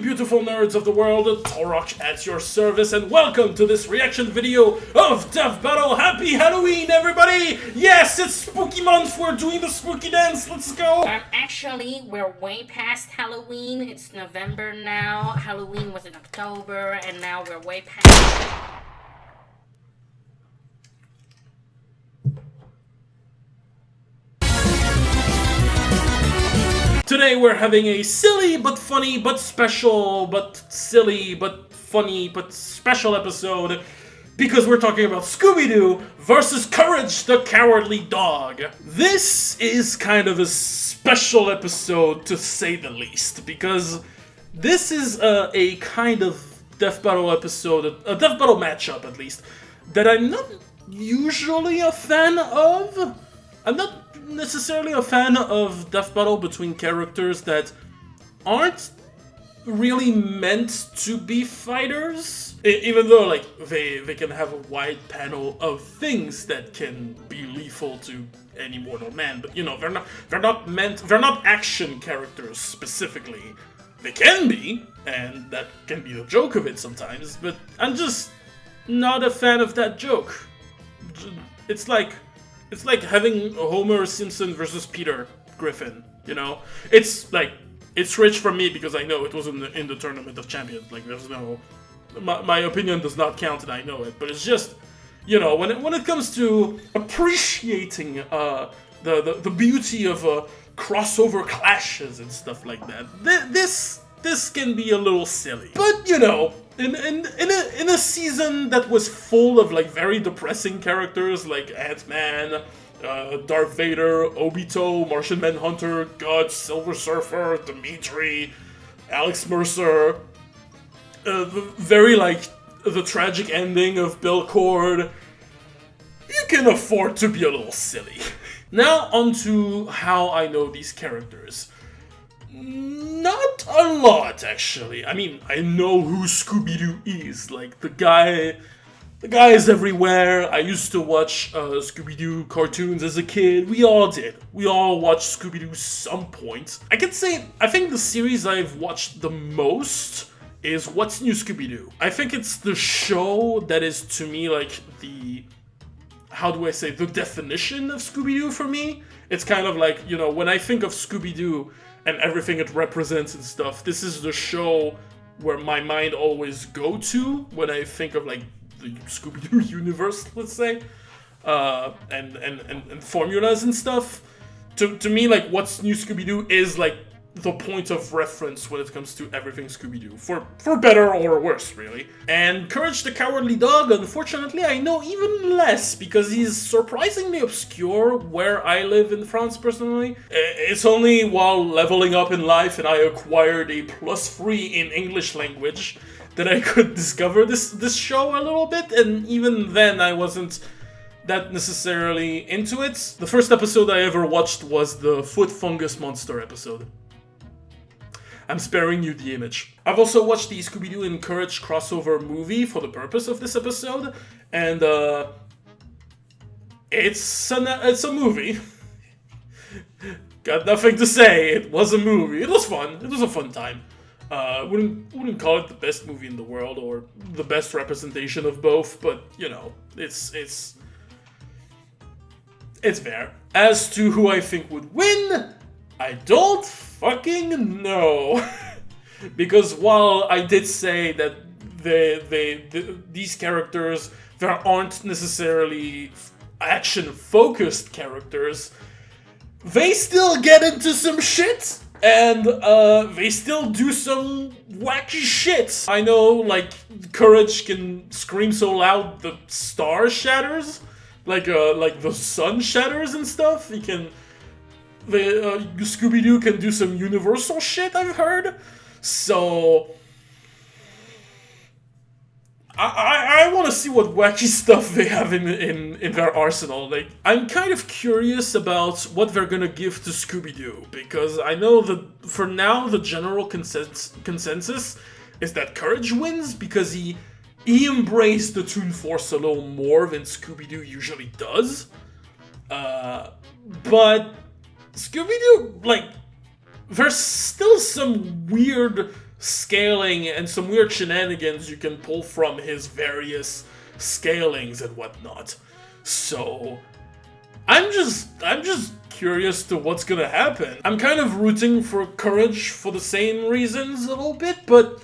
beautiful nerds of the world, Torok at your service, and welcome to this reaction video of Death Battle. Happy Halloween, everybody! Yes, it's spooky month, we're doing the spooky dance, let's go! Actually, we're way past Halloween. It's November now. Halloween was in October, and now we're way past... Today we're having a silly but funny but special but silly but funny but special episode because we're talking about Scooby-Doo versus Courage the Cowardly Dog. This is kind of a special episode to say the least because this is a kind of Death Battle episode, a Death Battle matchup at least, that I'm not usually a fan of. I'm not necessarily a fan of Death Battle between characters that aren't really meant to be fighters, even though like they can have a wide panel of things that can be lethal to any mortal man, but you know, they're not action characters specifically. They can be, and that can be the joke of it sometimes, but I'm just not a fan of that joke. It's like having Homer Simpson versus Peter Griffin, you know? It's rich for me because I know it was in the Tournament of Champions. Like, there's no... My opinion does not count and I know it, but it's just, you know, when it comes to appreciating the beauty of crossover clashes and stuff like that, this can be a little silly. But, you know, in a season that was full of like very depressing characters like Ant-Man, Darth Vader, Obito, Martian Manhunter, Guts, Silver Surfer, Dimitri, Alex Mercer, the tragic ending of Bill Cord, you can afford to be a little silly. Now onto how I know these characters. Not a lot, actually. I mean, I know who Scooby-Doo is. Like, the guy is everywhere. I used to watch Scooby-Doo cartoons as a kid. We all did. We all watched Scooby-Doo some point. I can say, I think the series I've watched the most is What's New Scooby-Doo. I think it's the show that is, to me, like, the definition of Scooby-Doo for me. It's kind of like, you know, when I think of Scooby-Doo and everything it represents and stuff, this is the show where my mind always go to when I think of like the Scooby-Doo universe, let's say, and formulas and stuff. To me, like, What's New Scooby-Doo is like the point of reference when it comes to everything Scooby-Doo, for better or worse, really. And Courage the Cowardly Dog, unfortunately, I know even less, because he's surprisingly obscure where I live in France, personally. It's only while leveling up in life and I acquired a +3 in English language that I could discover this show a little bit, and even then I wasn't that necessarily into it. The first episode I ever watched was the Foot Fungus Monster episode. I'm sparing you the image. I've also watched the Scooby-Doo and Courage crossover movie for the purpose of this episode, and it's a movie. Got nothing to say. It was a movie. It was fun. It was a fun time. Wouldn't call it the best movie in the world or the best representation of both, but you know, it's there. As to who I think would win, I don't fucking know. Because while I did say that these characters, there aren't necessarily action-focused characters, they still get into some shit, and they still do some wacky shit. I know, like, Courage can scream so loud the star shatters, like the sun shatters and stuff. He can... Scooby-Doo can do some universal shit, I've heard. So... I want to see what wacky stuff they have in their arsenal. Like, I'm kind of curious about what they're gonna give to Scooby-Doo, because I know that for now the general consensus is that Courage wins because he embraced the Toon Force a little more than Scooby-Doo usually does. But Scooby-Doo, like, there's still some weird scaling and some weird shenanigans you can pull from his various scalings and whatnot. So I'm just curious to what's gonna happen. I'm kind of rooting for Courage for the same reasons a little bit, but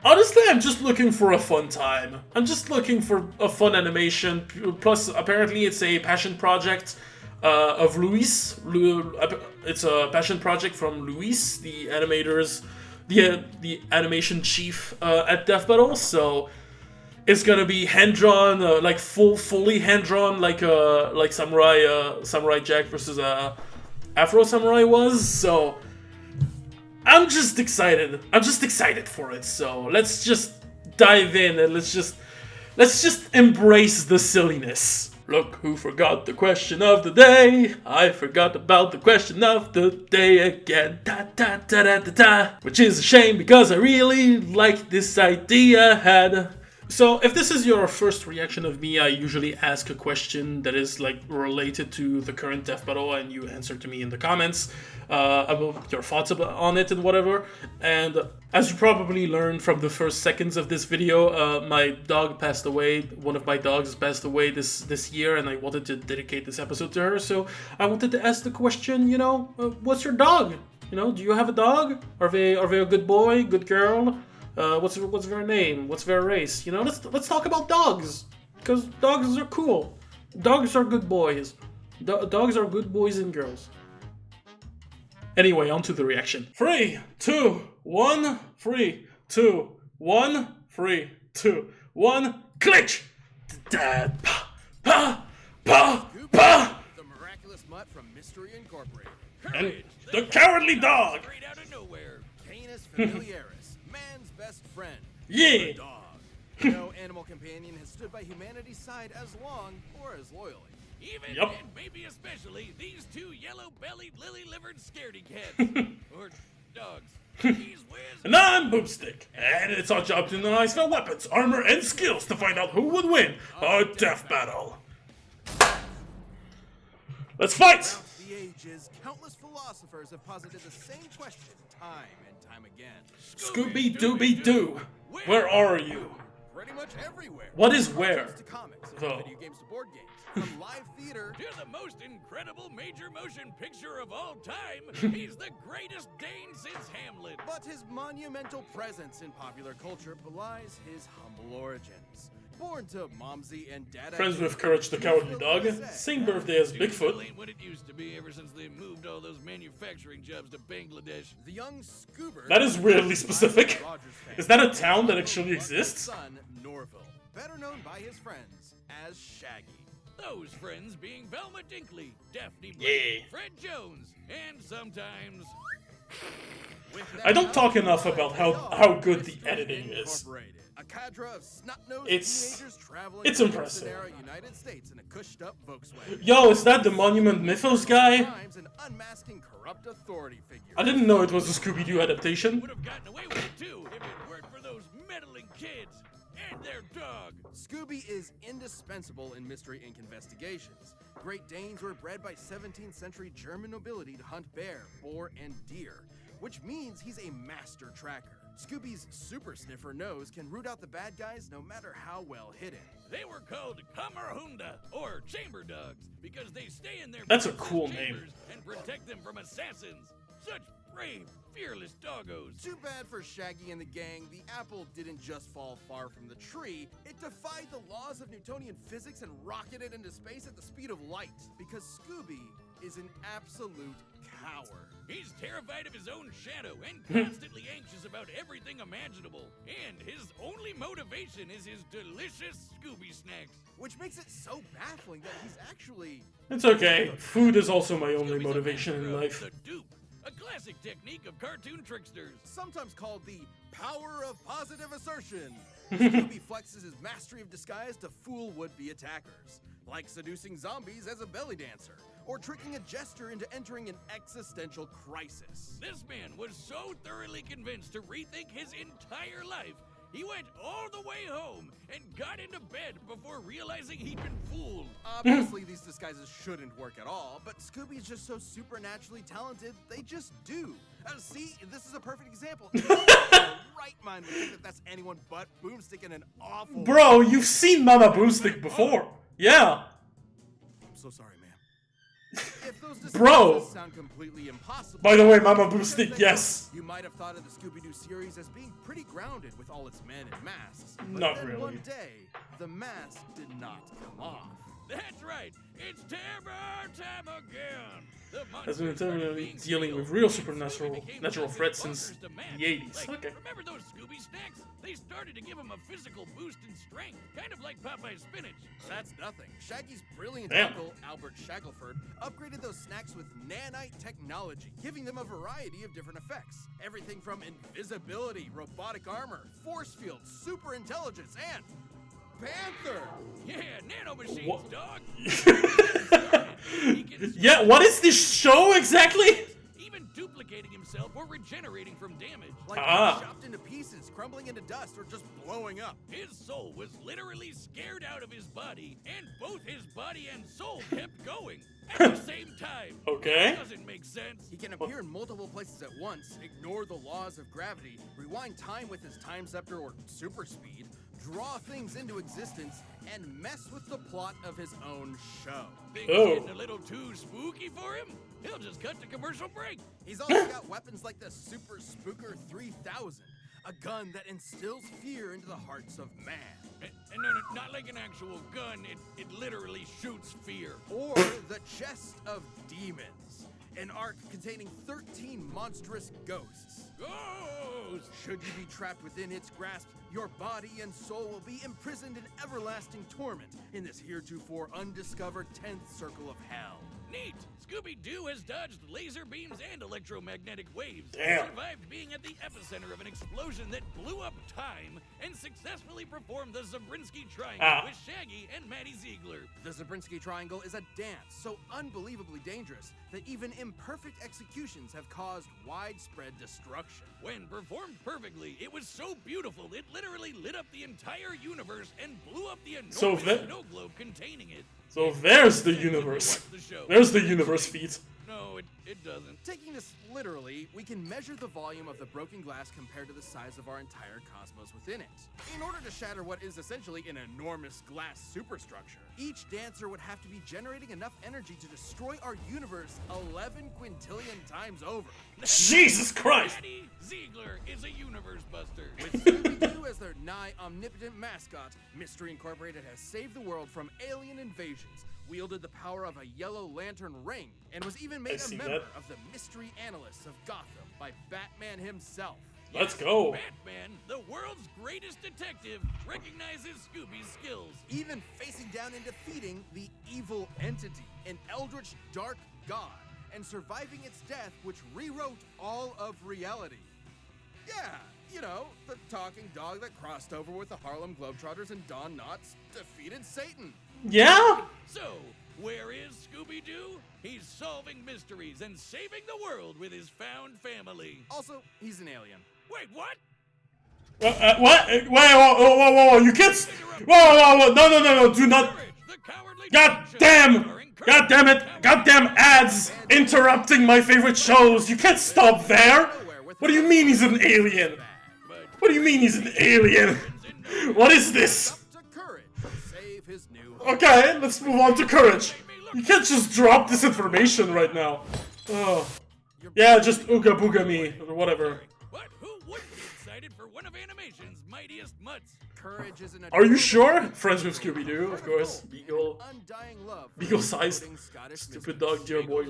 honestly, I'm just looking for a fun time. I'm just looking for a fun animation. Plus, apparently, it's a passion project of Luis. It's a passion project from Luis, the animators, the animation chief at Death Battle. So it's gonna be hand drawn, like fully hand drawn, like Samurai Jack versus Afro Samurai was. So I'm just excited. I'm just excited for it. So let's just dive in and let's just embrace the silliness. Look who forgot the question of the day. I forgot about the question of the day again. Da da da da da da. Which is a shame because I really like this idea I had. So if this is your first reaction of me, I usually ask a question that is like related to the current Death Battle and you answer to me in the comments about your thoughts on it and whatever. And as you probably learned from the first seconds of this video, my dog passed away. One of my dogs passed away this year, and I wanted to dedicate this episode to her. So I wanted to ask the question, what's your dog? Do you have a dog? Are they a good boy, good girl? What's their name? What's their race? Let's talk about dogs, because dogs are cool. Dogs are good boys. Dogs are good boys and girls. Anyway, on to the reaction. 3, 2, 1. 3, 2, 1. 3, 2, 1. Glitch. Dad. Pa pa pa pa. The miraculous mutt from Mystery Incorporated. And the cowardly dog. Straight out of nowhere. Canis familiaris, man's best friend. Yeah. The dog. No animal companion has stood by humanity's side as long or as loyally. Even Yep. and maybe especially these two yellow-bellied, lily-livered scaredy cats. Or dogs. He's Wiz. And I'm Boomstick, and it's our job to analyze their weapons, armor, and skills to find out who would win a death battle. Let's fight! Throughout the ages, countless philosophers have posited the same question time and time again. Scooby-Dooby-Doo, where are you? Pretty much everywhere. What is From where, cartoons to comics, and though? video games to board games, from live theater to the most incredible major motion picture of all time. He's the greatest Dane since Hamlet. But his monumental presence in popular culture belies his humble origins. Born to Momsy and Dada. Friends with Courage the Cowardly Dog, same birthday as Bigfoot. Ain't what it used to be ever since they moved all those manufacturing jobs to Bangladesh. The young Scoober. That is weirdly specific. Is that a town that actually exists? Son Norville, better known by his friends as Shaggy. Those friends being Velma Dinkley, Daphne Blake, Yeah. Fred Jones, and sometimes. I don't talk enough about how good the editing is. A cadre of snot-nosed It's- teenagers traveling it's through impressive. the United States in a cushed-up Volkswagen. Yo, is that the Monument Mythos guy? Crimes and unmasking corrupt authority figures. I didn't know it was a Scooby-Doo adaptation. Would have gotten away with it too if it weren't for those meddling kids and their dog. Scooby is indispensable in Mystery Inc. investigations. Great Danes were bred by 17th century German nobility to hunt bear, boar, and deer, which means he's a master tracker. Scooby's super sniffer nose can root out the bad guys no matter how well hidden. They were called Kamerhunda, or chamber dogs, because they stay in their That's a bosses' cool name. chambers and protect them from assassins. Such brave, fearless doggos. Too bad for Shaggy and the gang, the apple didn't just fall far from the tree, it defied the laws of Newtonian physics and rocketed into space at the speed of light. Because Scooby is an absolute coward. He's terrified of his own shadow and constantly anxious about everything imaginable. And his only motivation is his delicious Scooby snacks. Which makes it so baffling that he's actually... It's okay. Food is also my only motivation in life. The dupe, a classic technique of cartoon tricksters, sometimes called the power of positive assertion. Scooby flexes his mastery of disguise to fool would-be attackers, like seducing zombies as a belly dancer, or tricking a jester into entering an existential crisis. This man was so thoroughly convinced to rethink his entire life, He went all the way home and got into bed before realizing he'd been fooled. Obviously, these disguises shouldn't work at all, but Scooby's just so supernaturally talented, they just do. See, this is a perfect example. Right mind would think that that's anyone but Boomstick in an awful... Bro, you've seen Mama Boomstick before. Yeah. I'm so sorry, ma'am. If those Bro. disguises sound completely impossible... By the way, Mama Boomstick, yes. You might have thought of the Scooby-Doo series as being pretty grounded with all its men in masks. But Not then really. one day, the mask did not come off. That's right. It's terror time again. Has been dealing with real supernatural natural threats since the 80s. Okay. Remember those Scooby snacks? They started to give him a physical boost in strength, kind of like Popeye's spinach. That's nothing. Shaggy's brilliant uncle, Albert Shackleford, upgraded those snacks with nanite technology, giving them a variety of different effects. Everything from invisibility, robotic armor, force field, super intelligence, and Panther! Yeah, nano machines, What? dog! Yeah, what is this show exactly? Even duplicating himself or regenerating from damage. Like Ah. chopped into pieces, crumbling into dust, or just blowing up. His soul was literally scared out of his body, and both his body and soul kept going at the same time. Okay. Doesn't make sense. He can appear in multiple places at once, ignore the laws of gravity, rewind time with his time scepter or super speed, draw things into existence, and mess with the plot of his own show. Think it's getting a little too spooky for him? He'll just cut to commercial break. He's also got weapons like the Super Spooker 3000, a gun that instills fear into the hearts of man. And no, not like an actual gun. It literally shoots fear. Or the Chest of Demons, an ark containing 13 monstrous ghosts. Ghosts! Should you be trapped within its grasp, your body and soul will be imprisoned in everlasting torment in this heretofore undiscovered 10th circle of hell. Neat! Scooby-Doo has dodged laser beams and electromagnetic waves. Damn. Survived being at the epicenter of an explosion that blew up time and successfully performed the Zabrinsky Triangle with Shaggy and Maddie Ziegler. The Zabrinsky Triangle is a dance so unbelievably dangerous that even imperfect executions have caused widespread destruction. When performed perfectly, it was so beautiful it literally lit up the entire universe and blew up the enormous snow globe containing it. So there's the universe. There's the universe feat. No, it doesn't. Taking this literally, we can measure the volume of the broken glass compared to the size of our entire cosmos within it. In order to shatter what is essentially an enormous glass superstructure, each dancer would have to be generating enough energy to destroy our universe 11 quintillion times over. Jesus Christ! Maddie Ziegler is a universe buster. With Scooby-Doo as their nigh omnipotent mascot, Mystery Incorporated has saved the world from alien invasions, wielded the power of a yellow lantern ring, and was even made a member of the Mystery Analysts of Gotham by Batman himself. Let's go. Batman, the world's greatest detective, recognizes Scooby's skills, even facing down and defeating the evil entity, an eldritch dark god, and surviving its death, which rewrote all of reality. Yeah, you know, the talking dog that crossed over with the Harlem Globetrotters and Don Knotts defeated Satan. Yeah? So, where is Scooby-Doo? He's solving mysteries and saving the world with his found family. Also, he's an alien. Wait, what? What? Wait, whoa, you kids! Whoa, no, do not! God damn it! Goddamn ads interrupting my favorite shows! You can't stop there! What do you mean he's an alien? What do you mean he's an alien? What is this? Okay, let's move on to Courage. You can't just drop this information right now. Oh. Yeah, just ooga booga me, or whatever. But who wouldn't be excited for one of animation's mightiest mutts? Courage is an Are you sure? Friends with Scooby-Doo, of course. Beagle-sized. Stupid dog, dear boy,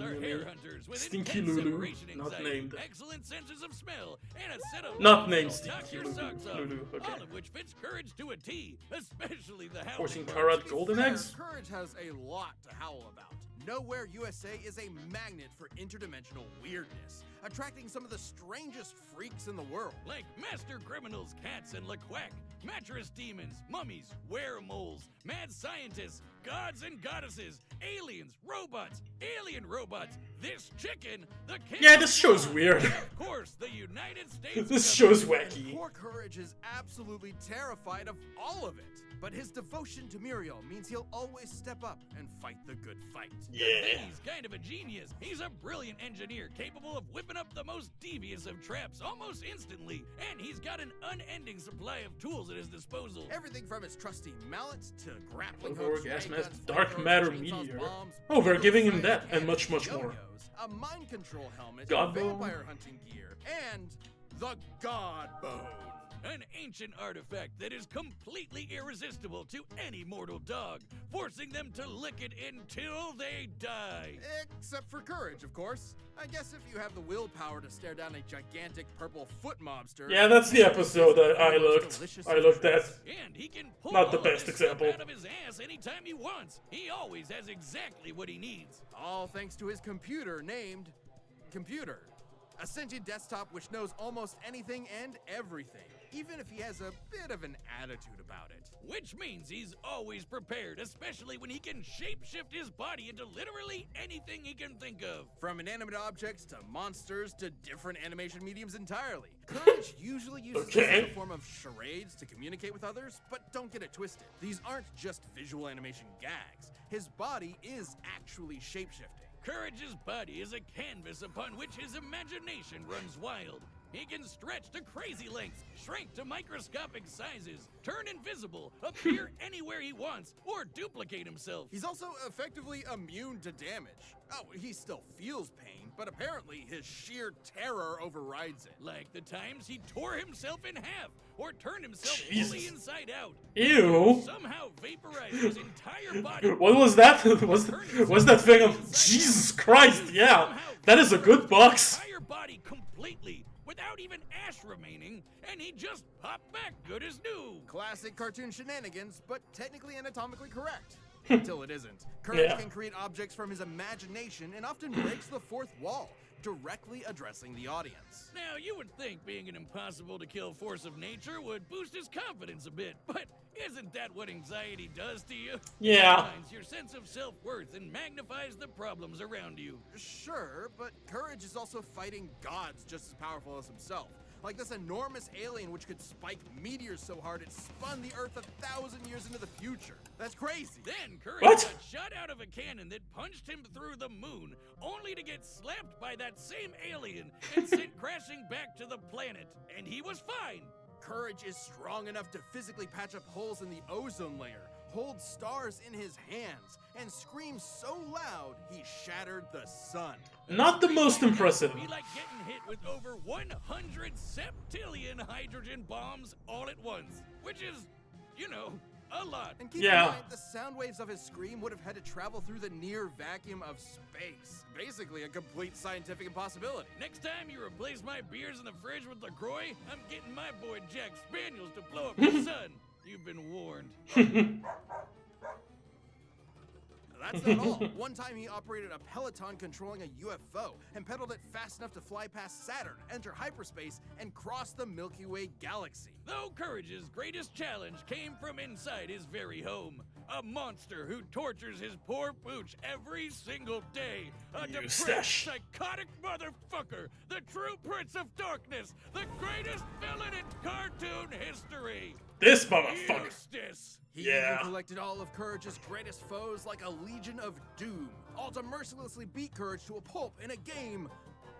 Stinky Lulu. Not named. Excellent senses of smell and a set of Not named Stinky Lulu. Okay. All of which fits Courage to a T, especially the howl. 14 karat golden eggs? Courage has a lot to howl about. Nowhere USA is a magnet for interdimensional weirdness, attracting some of the strangest freaks in the world. Like master criminals, cats, and LaQuack, mattress demons, mummies, weremoles, mad scientists, gods and goddesses, aliens, robots, alien robots, this chicken, the king Yeah, of this show's fun. weird. Of course, the United States. This show's government. wacky. Poor Courage is absolutely terrified of all of it. But his devotion to Muriel means he'll always step up and fight the good fight. Yeah. He's kind of a genius. He's a brilliant engineer capable of whipping up the most devious of traps almost instantly. And he's got an unending supply of tools at his disposal. Everything from his trusty mallet to grappling hooks, Gas ray mask, guns, dark flamethrowers, matter chainsaws, meteor. bombs, Oh, we're giving him science that and cannons, much, much more. yo-yos, a mind control helmet, God vampire hunting gear, and the God Bone. An ancient artifact that is completely irresistible to any mortal dog, forcing them to lick it until they die. Except for Courage, of course. I guess if you have the willpower to stare down a gigantic purple foot mobster. Yeah, that's the episode that I looked at. And he can pull Not the all of best this example. stuff out of his ass anytime he wants. He always has exactly what he needs. All thanks to his computer named Computer. A sentient desktop which knows almost anything and everything, even if he has a bit of an attitude about it. Which means he's always prepared, especially when he can shapeshift his body into literally anything he can think of. From inanimate objects to monsters to different animation mediums entirely. Courage usually uses this as a form of charades to communicate with others, but don't get it twisted. These aren't just visual animation gags. His body is actually shapeshifting. Courage's body is a canvas upon which his imagination runs wild. He can stretch to crazy lengths, shrink to microscopic sizes, turn invisible, appear anywhere he wants, or duplicate himself. He's also effectively immune to damage. Oh, he still feels pain, but apparently his sheer terror overrides it. Like the times he tore himself in half, or turned himself fully inside out. Ew. Somehow vaporized his entire body. What was that? was that thing of Jesus Christ? Yeah, that is a good box. Entire body completely, without even ash remaining, and he just popped back good as new. Classic cartoon shenanigans, but technically anatomically correct. Until it isn't. Courage can create objects from his imagination and often breaks the fourth wall, directly addressing the audience. Now, you would think being an impossible-to-kill force of nature would boost his confidence a bit, but isn't that what anxiety does to you? Yeah. It undermines your sense of self-worth and magnifies the problems around you. Sure, but Courage is also fighting gods just as powerful as himself. Like this enormous alien which could spike meteors so hard it spun the Earth 1,000 years into the future. That's crazy. Then Courage got shot out of a cannon that punched him through the moon, only to get slapped by that same alien and sent crashing back to the planet. And he was fine. Courage is strong enough to physically patch up holes in the ozone layer, hold stars in his hands, and scream so loud he shattered the sun. Not the most impressive. Be like getting hit with over 100 septillion hydrogen bombs all at once, which is, you know, a lot. And keep in mind, the sound waves of his scream would have had to travel through the near vacuum of space. Basically a complete scientific impossibility. Next time you replace my beers in the fridge with LaCroix, I'm getting my boy Jack Spaniels to blow up the sun. You've been warned. That's not all. One time he operated a Peloton controlling a UFO and pedaled it fast enough to fly past Saturn, enter hyperspace, and cross the Milky Way galaxy. Though Courage's greatest challenge came from inside his very home. A monster who tortures his poor pooch every single day. A depressed, psychotic motherfucker. The true Prince of Darkness. The greatest villain in cartoon history. This motherfucker. Eustace. He even collected all of Courage's greatest foes like a legion of doom, all to mercilessly beat Courage to a pulp in a game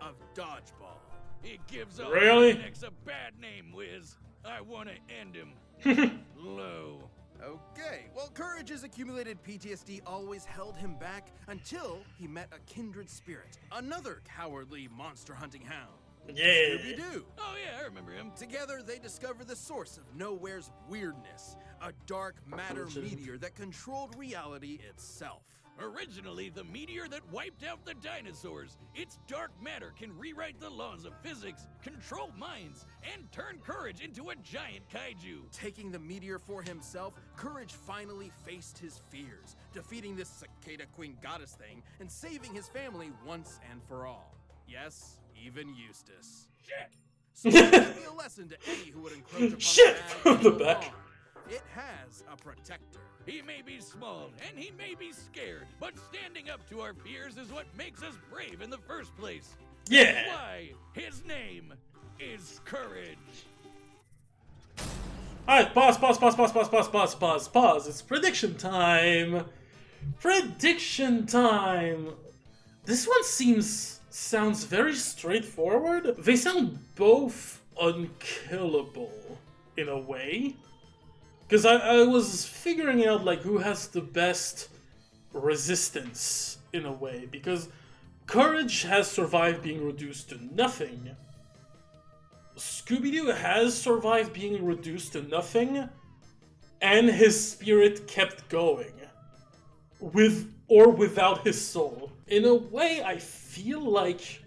of dodgeball. He gives all Phoenix a bad name, Wiz. I want to end him. Low. Okay, well, Courage's accumulated PTSD always held him back until he met a kindred spirit, another cowardly monster-hunting hound. Scooby-Doo. Oh yeah, I remember him. Together, they discover the source of Nowhere's weirdness, a dark matter meteor that controlled reality itself. Originally, the meteor that wiped out the dinosaurs, its dark matter can rewrite the laws of physics, control minds, and turn Courage into a giant kaiju. Taking the meteor for himself, Courage finally faced his fears, defeating this cicada queen goddess thing and saving his family once and for all. Yes, even Eustace. Shit! So it should be a lesson to any who would encroach upon from the back. it has a protector. He may be small and he may be scared, but standing up to our fears is what makes us brave in the first place. Yeah. That's why his name is Courage. Alright, pause. It's prediction time. Prediction time. This one sounds very straightforward. They sound both unkillable in a way. Because I was figuring out like who has the best resistance in a way. Because Courage has survived being reduced to nothing. Scooby-Doo has survived being reduced to nothing, and his spirit kept going. With or without his soul. In a way, I feel like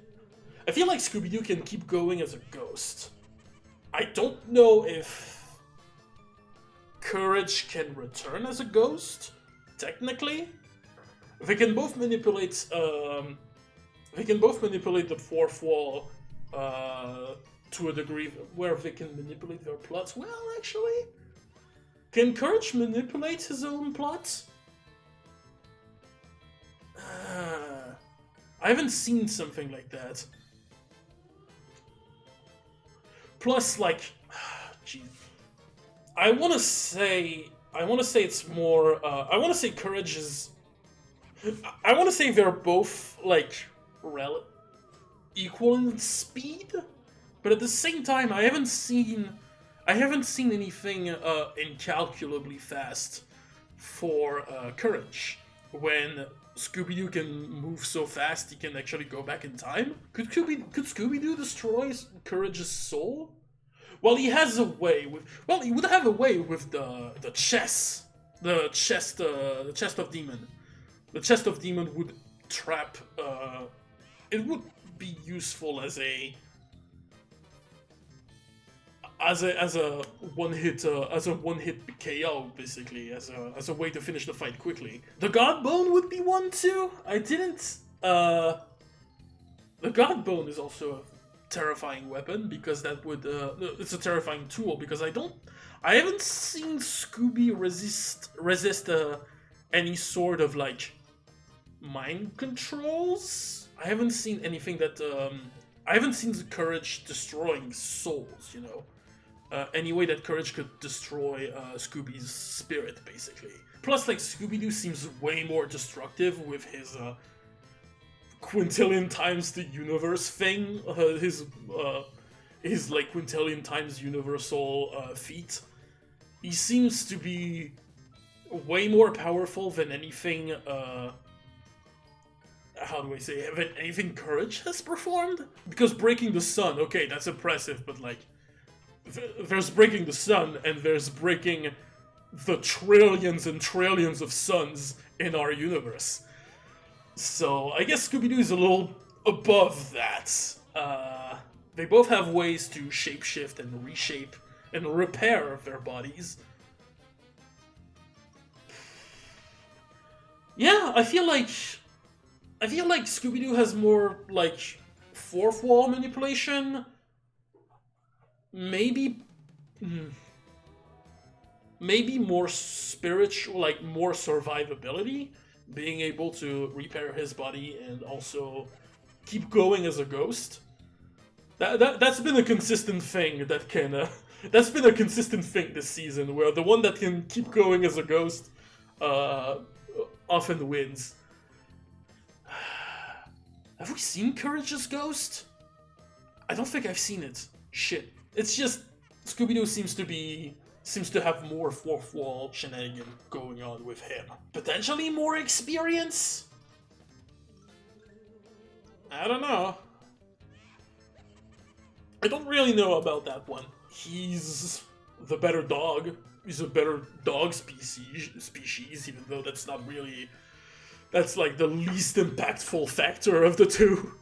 Scooby-Doo can keep going as a ghost. I don't know if Courage can return as a ghost, technically. They can both manipulate the fourth wall to a degree where they can manipulate their plots. Well, actually, can Courage manipulate his own plots? I haven't seen something like that. Plus, like, jeez, I want to say it's more. I want to say Courage is. I want to say they're both like equal in speed, but at the same time, I haven't seen anything incalculably fast for Courage. When Scooby-Doo can move so fast, he can actually go back in time. Could Scooby-Doo destroy Courage's soul? Well, he has a way with. Well, he would have a way with the chest of demon. The chest of demon would trap. It would be useful as a one hit KO, basically, as a way to finish the fight quickly. The God Bone would be one too. The God Bone is also a terrifying weapon because that would it's a terrifying tool because I haven't seen Scooby resist any sort of like mind controls. I haven't seen anything that I haven't seen the Courage destroying souls, you know. Any way that Courage could destroy Scooby's spirit, basically. Plus, like, Scooby-Doo seems way more destructive with his quintillion times the universe thing. His like quintillion times universal feat. He seems to be way more powerful than anything. How do I say? Than anything Courage has performed. Because breaking the sun, okay, that's impressive, but like. There's breaking the sun, and there's breaking the trillions and trillions of suns in our universe. So, I guess Scooby-Doo is a little above that. They both have ways to shapeshift and reshape and repair their bodies. Yeah, I feel like Scooby-Doo has more, like, fourth wall manipulation. Maybe more spiritual, like more survivability, being able to repair his body and also keep going as a ghost. That's been a consistent thing that's been a consistent thing this season, where the one that can keep going as a ghost often wins. Have we seen Courage's ghost? I don't think I've seen it. Shit. It's just Scooby-Doo seems to have more fourth wall shenanigan going on with him. Potentially more experience? I don't know. I don't really know about that one. He's the better dog. He's a better dog species, even though that's not really... That's like the least impactful factor of the two.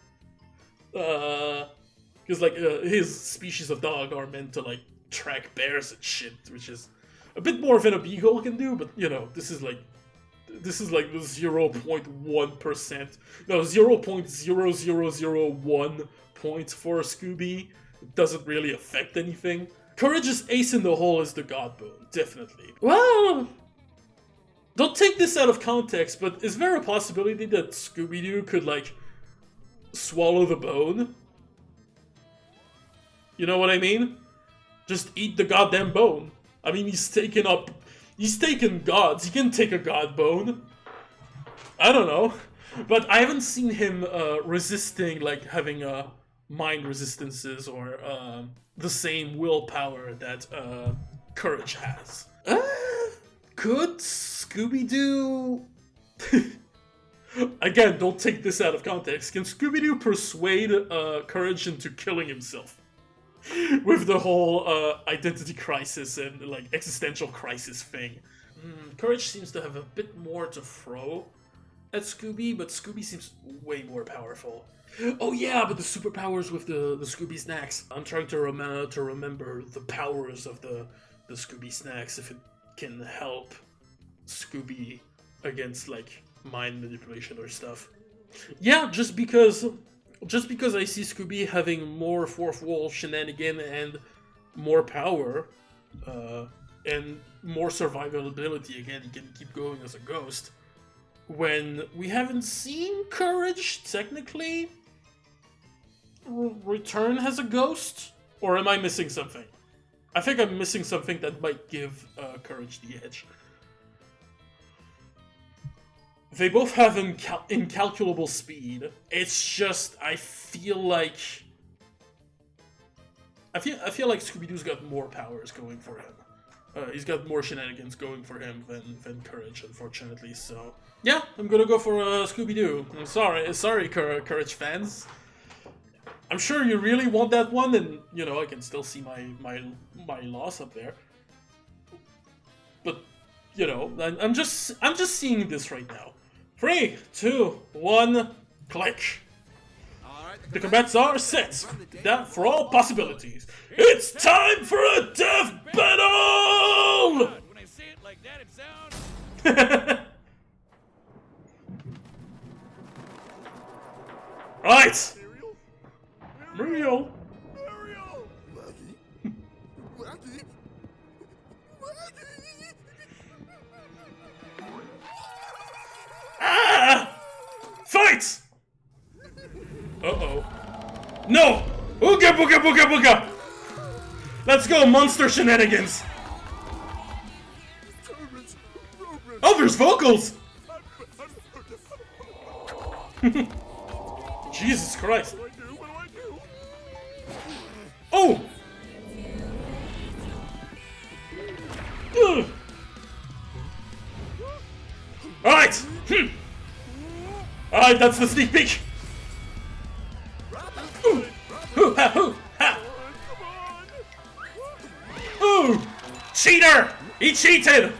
Because like his species of dog are meant to like track bears and shit, which is a bit more than a beagle can do. But you know, this is like the 0.1%, no 0.0001 points for Scooby. It doesn't really affect anything. Courage's ace in the hole is the God Bone, definitely. Well, don't take this out of context, but is there a possibility that Scooby-Doo could, like, swallow the bone? You know what I mean? Just eat the goddamn bone. I mean, he's taken gods. He can take a god bone. I don't know. But I haven't seen him resisting, like, having mind resistances or the same willpower that Courage has. Could Scooby-Doo... Again, don't take this out of context. Can Scooby-Doo persuade Courage into killing himself? With the whole identity crisis and, like, existential crisis thing. Courage seems to have a bit more to throw at Scooby, but Scooby seems way more powerful. Oh yeah, but the superpowers with the Scooby snacks. I'm trying to remember the powers of the Scooby snacks, if it can help Scooby against, like, mind manipulation or stuff. Yeah, just because I see Scooby having more fourth wall shenanigan and more power, and more survivability, again, he can keep going as a ghost. When we haven't seen Courage, technically, return as a ghost? Or am I missing something? I think I'm missing something that might give Courage the edge. They both have incalculable speed. It's just, I feel like Scooby-Doo's got more powers going for him. He's got more shenanigans going for him than Courage, unfortunately. So yeah, I'm gonna go for Scooby-Doo. I'm sorry, Courage fans. I'm sure you really want that one, and you know I can still see my loss up there. But you know, I'm just seeing this right now. 3, 2, 1, click. The combats are set. That for all possibilities. It's time for a death battle! When I say it like that, it sounds... Right. Muriel. Ah! Fight! Uh-oh. No! Ooga booga booga booga! Let's go, monster shenanigans! Oh, there's vocals! Jesus Christ. Oh! Alright! Alright, that's the sneak peek! Ooh, ha, hoo, ha. Ooh! Cheater! He cheated!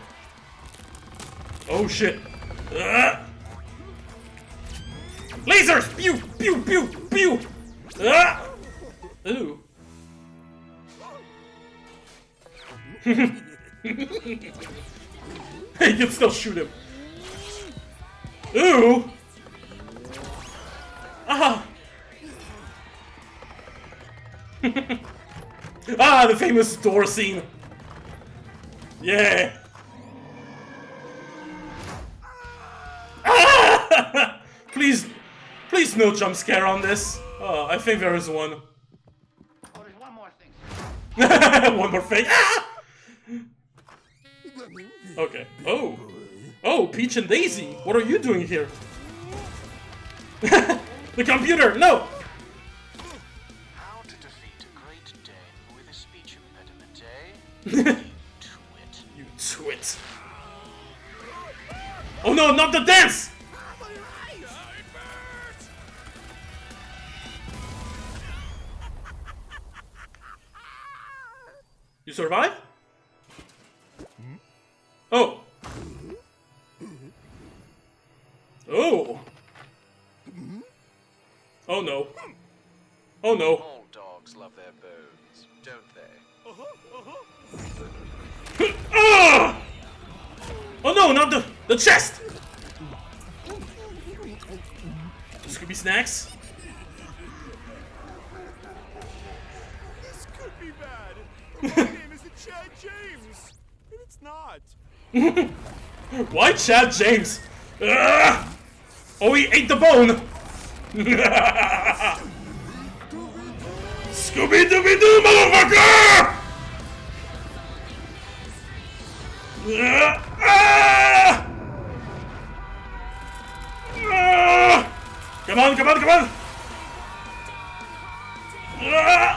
Oh shit. Lasers! Pew! Pew! Pew! Pew! Ooh. You can still shoot him. Ooh! Ah! Ah, the famous door scene. Yeah. Ah! Please no jump scare on this. Oh, I think there is one. Oh, there's one more thing. One more thing. Ah! Okay. Oh. Oh, Peach and Daisy. What are you doing here? The computer. No. How to defeat a great Dane with a speech impediment, eh? Twit. You twit. Oh no, not the dance! You survive? Oh. Oh. Oh no. Oh no. All dogs love their bones, don't they? Ah! Oh no, not the chest! Scooby snacks? This could be bad. My name isn't Chad James. And it's not. Why Chad James? Ugh! Oh, he ate the bone! Scooby-Dooby-Doo, motherfucker! Come on, come on, come on!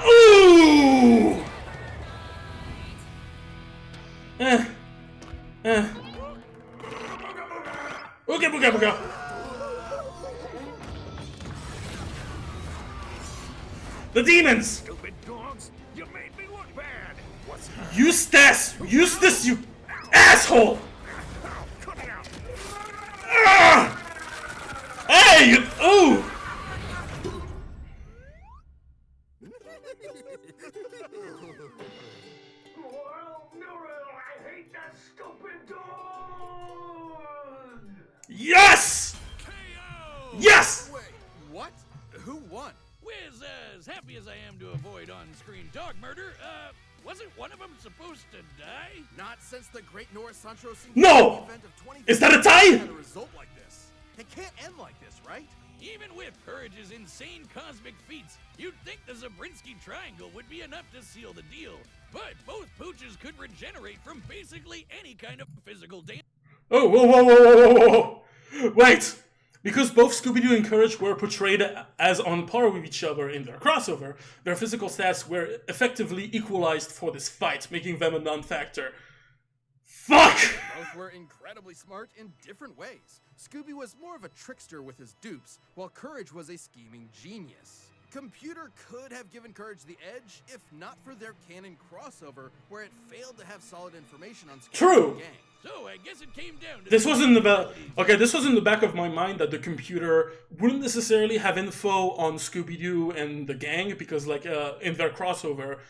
Ooh! Ooga booga booga! The demons! Stupid dogs, you made me look bad. What's Eustace! Eustace, you asshole! cut it out? Ah! Hey! Ooh! I hate that stupid dog. Yes! KO! Yes! Wait, what? Who won? Wiz, as happy as I am to avoid on-screen dog murder, wasn't one of them supposed to die? Not since the Great Norris Sancho Scene No! event of 2015 Is that a tie? had a result like this. It can't end like this, right? Even with Courage's insane cosmic feats, you'd think the Zabrinsky Triangle would be enough to seal the deal. But both pooches could regenerate from basically any kind of physical damage. Oh, whoa, whoa, whoa, whoa, whoa, whoa! Wait! Because both Scooby-Doo and Courage were portrayed as on par with each other in their crossover, their physical stats were effectively equalized for this fight, making them a non-factor. Fuck! Both were incredibly smart in different ways. Scooby was more of a trickster with his dupes, while Courage was a scheming genius. Computer could have given Courage the edge, if not for their canon crossover, where it failed to have solid information on Scooby True. and the gang. So I guess it came down to This was in the back. Okay, this was in the back of my mind that the computer wouldn't necessarily have info on Scooby-Doo and the gang because, like, in their crossover,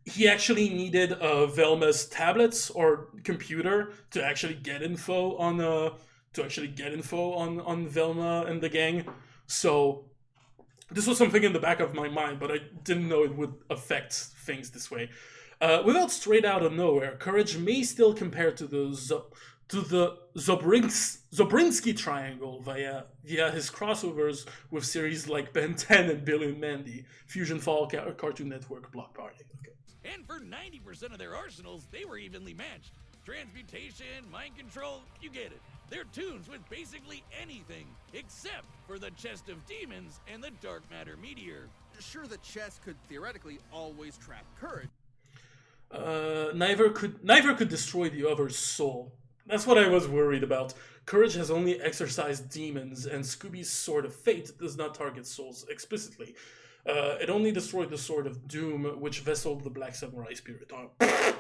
he actually needed Velma's tablets or computer to actually get info on on Velma and the gang. So this was something in the back of my mind, but I didn't know it would affect things this way. Without straight out of nowhere, Courage may still compare to the Zabrinsky Triangle via his crossovers with series like Ben 10 and Billy and Mandy, Fusion Fall, Cartoon Network, Block Party. Okay. And for 90% of their arsenals, they were evenly matched. Transmutation, mind control, you get it. They're tunes with basically anything, except for the Chest of Demons and the Dark Matter Meteor. Sure, the chest could theoretically always trap Courage. Neither could destroy the other's soul. That's what I was worried about. Courage has only exorcised demons, and Scooby's Sword of Fate does not target souls explicitly. It only destroyed the Sword of Doom, which vesseled the Black Samurai Spirit.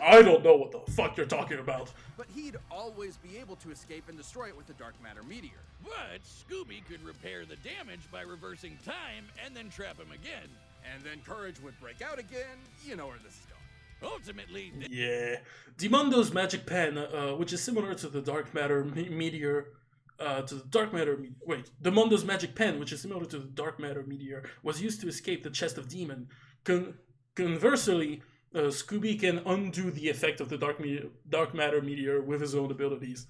I don't know what the fuck you're talking about. But he'd always be able to escape and destroy it with the Dark Matter Meteor. But Scooby could repair the damage by reversing time and then trap him again. And then Courage would break out again. You know where this is going. Ultimately, Yeah. Demondo's magic pen, which is similar to the Dark Matter Meteor, Demondo's magic pen, which is similar to the Dark Matter Meteor, was used to escape the Chest of Demon. Conversely, Scooby can undo the effect of the Dark Matter Meteor with his own abilities.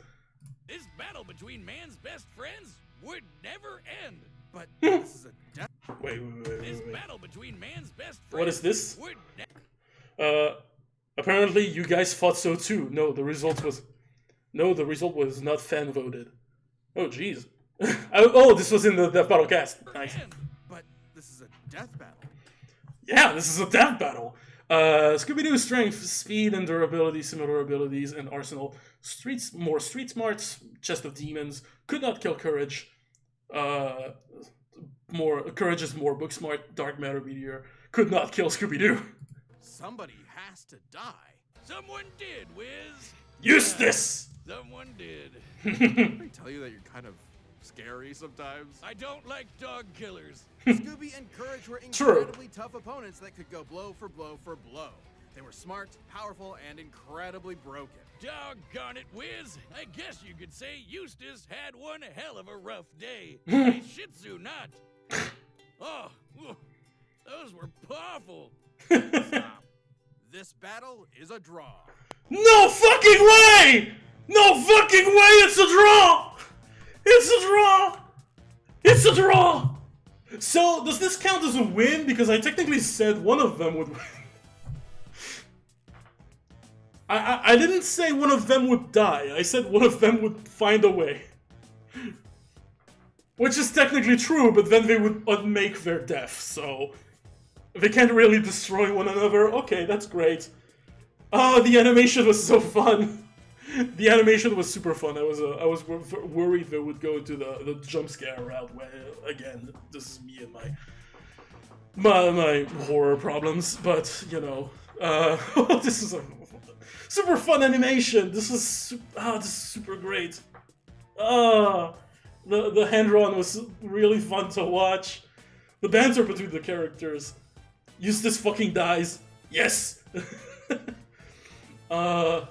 this battle between man's best friends would never end. But this is a death. Wait. This battle between man's best friends What is this? would Apparently you guys thought so too. No, the result was not fan voted. Oh, jeez. This was in the Death Battle cast. Nice. end. But this is a death battle. Yeah, this is a death battle. Scooby-Doo's strength, speed, and durability, similar abilities, and arsenal. More street smarts, Chest of Demons, could not kill Courage. Courage is more book smart, Dark Matter Meteor, could not kill Scooby-Doo. Somebody has to die. Someone did, Wiz. Eustace! Someone did. I tell you that you're kind of scary sometimes. I don't like dog killers. Scooby and Courage were True. incredibly tough opponents that could go blow for blow for blow. They were smart, powerful, and incredibly broken. Doggone it, Wiz. I guess you could say Eustace had one hell of a rough day. A Shih Tzu, not. Oh, those were powerful. Stop. This This battle is a draw. No fucking way! No fucking way! It's a draw! It's a draw! It's a draw! So, does this count as a win? Because I technically said one of them would win. I didn't say one of them would die. I said one of them would find a way. Which is technically true, but then they would unmake their death, so... They can't really destroy one another. Okay, that's great. Oh, the animation was so fun. The animation was super fun. I was worried they would go into the jump scare route. Where, again, this is me and my horror problems, but you know, this is a super fun animation. This is super great. The hand drawn was really fun to watch. The banter between the characters. Eustace fucking dies. Yes. Let's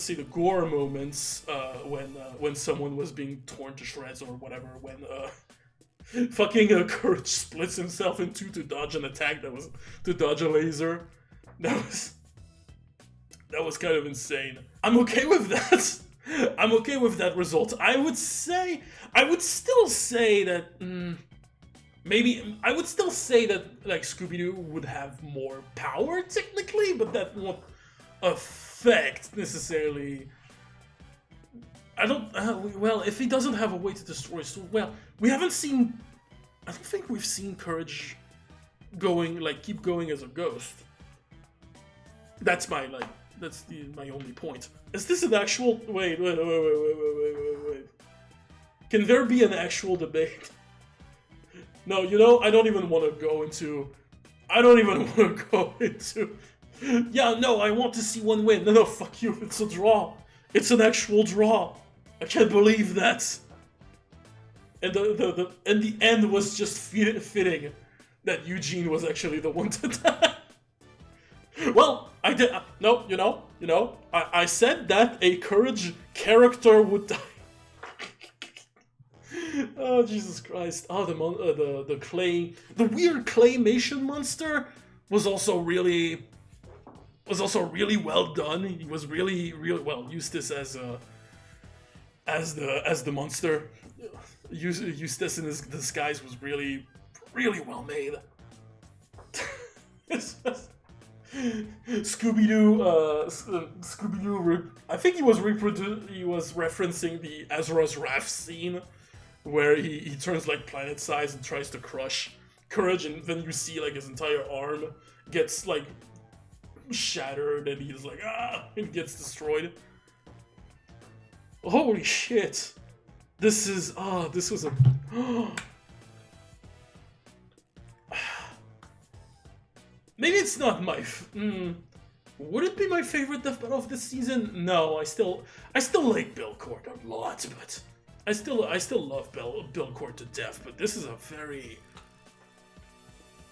see, the gore moments when someone was being torn to shreds or whatever, when fucking Courage splits himself in two to dodge an attack to dodge a laser. That was kind of insane. I'm okay with that. I'm okay with that result. I would still say that like Scooby-Doo would have more power technically, but that won't affect necessarily. I don't. Well, if he doesn't have a way to destroy, so well, we haven't seen. I don't think we've seen Courage keep going as a ghost. That's my my only point. Is this an actual? Wait. Can there be an actual debate? No, you know, I don't even want to go into. Yeah, no, I want to see one win. No, fuck you. It's a draw. It's an actual draw. I can't believe that. And the end was just fitting that Eugene was actually the one to die. Well, I did. No, you know, I said that a Courage character would die. Oh, Jesus Christ. Oh, the weird claymation monster was also really well done. He was really well. Eustace as the monster. Eustace in his disguise was really well made. Scooby-Doo, I think he was referencing the Ezra's Wrath scene where he turns like planet size and tries to crush Courage, and then you see like his entire arm gets like shattered and he's like and gets destroyed. Holy shit. This was a maybe it's not my would it be my favorite death battle of this season? No, I still like Belcourt a lot, but I still love Belcourt to death, but this is a very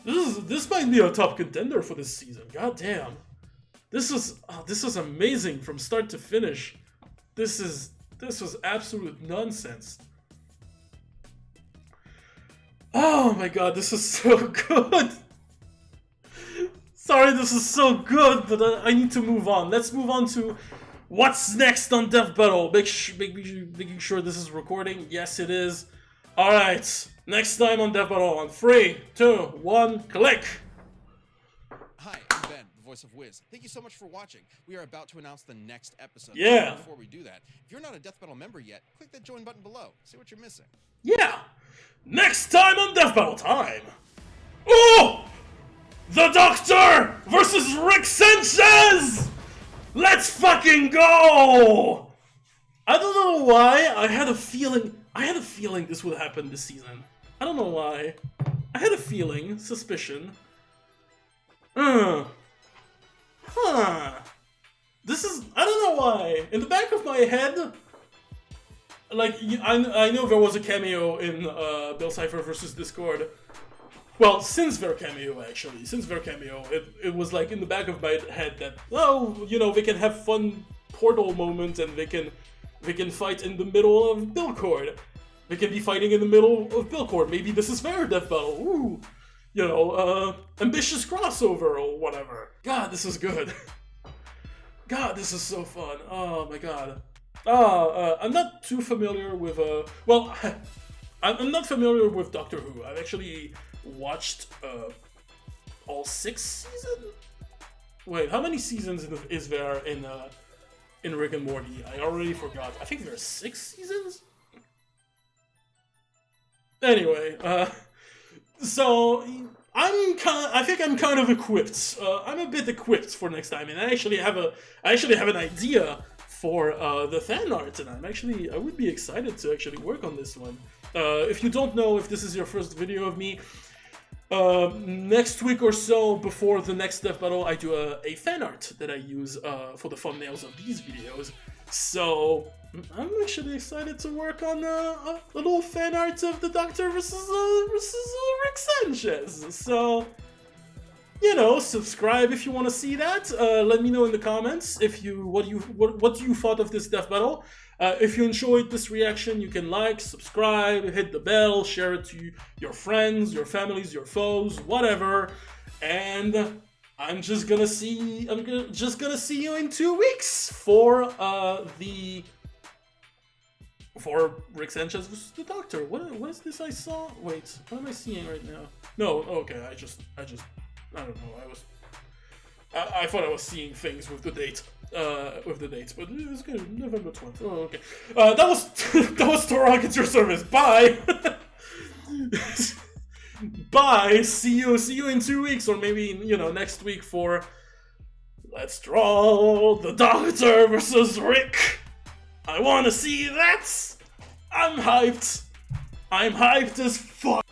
this might be a top contender for this season. God damn. This was amazing from start to finish. This was absolute nonsense. Oh my god, this is so good. Sorry, this is so good, but I need to move on. Let's move on to what's next on Death Battle. Making sure this is recording. Yes, it is. Alright, next time on Death Battle on 3, 2, 1, click! Hi, I'm Ben, the voice of Wiz. Thank you so much for watching. We are about to announce the next episode. Yeah. Before we do that, if you're not a Death Battle member yet, click that join button below. See what you're missing. Yeah! Next time on Death Battle time! Oh! The Doctor versus Rick Sanchez! Let's fucking go! I don't know why, I had a feeling this would happen this season. I don't know why. I had a feeling, suspicion. This is, I don't know why. In the back of my head, like, I know there was a cameo in Bill Cipher versus Discord. Well, since their cameo, actually. Since their cameo, it was like in the back of my head that, oh, you know, they can have fun portal moments and they can fight in the middle of Belcourt. They can be fighting in the middle of Belcourt. Maybe this is their death battle. Ooh. ambitious crossover or whatever. God, this is good. God, this is so fun. Oh my god. I'm not too familiar with, well, I'm not familiar with Doctor Who. I've actually watched all 6 seasons? Wait, how many seasons is there in Rick and Morty? I already forgot. I think there's 6 seasons? Anyway, so I think I'm kind of equipped. I'm a bit equipped for next time, and I actually have an idea for the fan art, and I would be excited to actually work on this one. If you don't know, if this is your first video of me, next week or so before the next death battle, I do a fan art that I use for the thumbnails of these videos. So I'm actually excited to work on a little fan art of the Doctor versus Rick Sanchez. So, subscribe if you want to see that. Let me know in the comments what you thought of this death battle. If you enjoyed this reaction, you can like, subscribe, hit the bell, share it to your friends, your families, your foes, whatever. And I'm just gonna see you in 2 weeks for Rick Sanchez versus the Doctor. What is this I saw? Wait, what am I seeing right now? No, okay, I don't know. I thought I was seeing things with the date, but it's good. November 12th. Oh, okay. That was Torok at your service. Bye. Bye. See you in 2 weeks, or maybe next week for Let's Draw the Doctor versus Rick. I want to see that. I'm hyped. I'm hyped as fuck.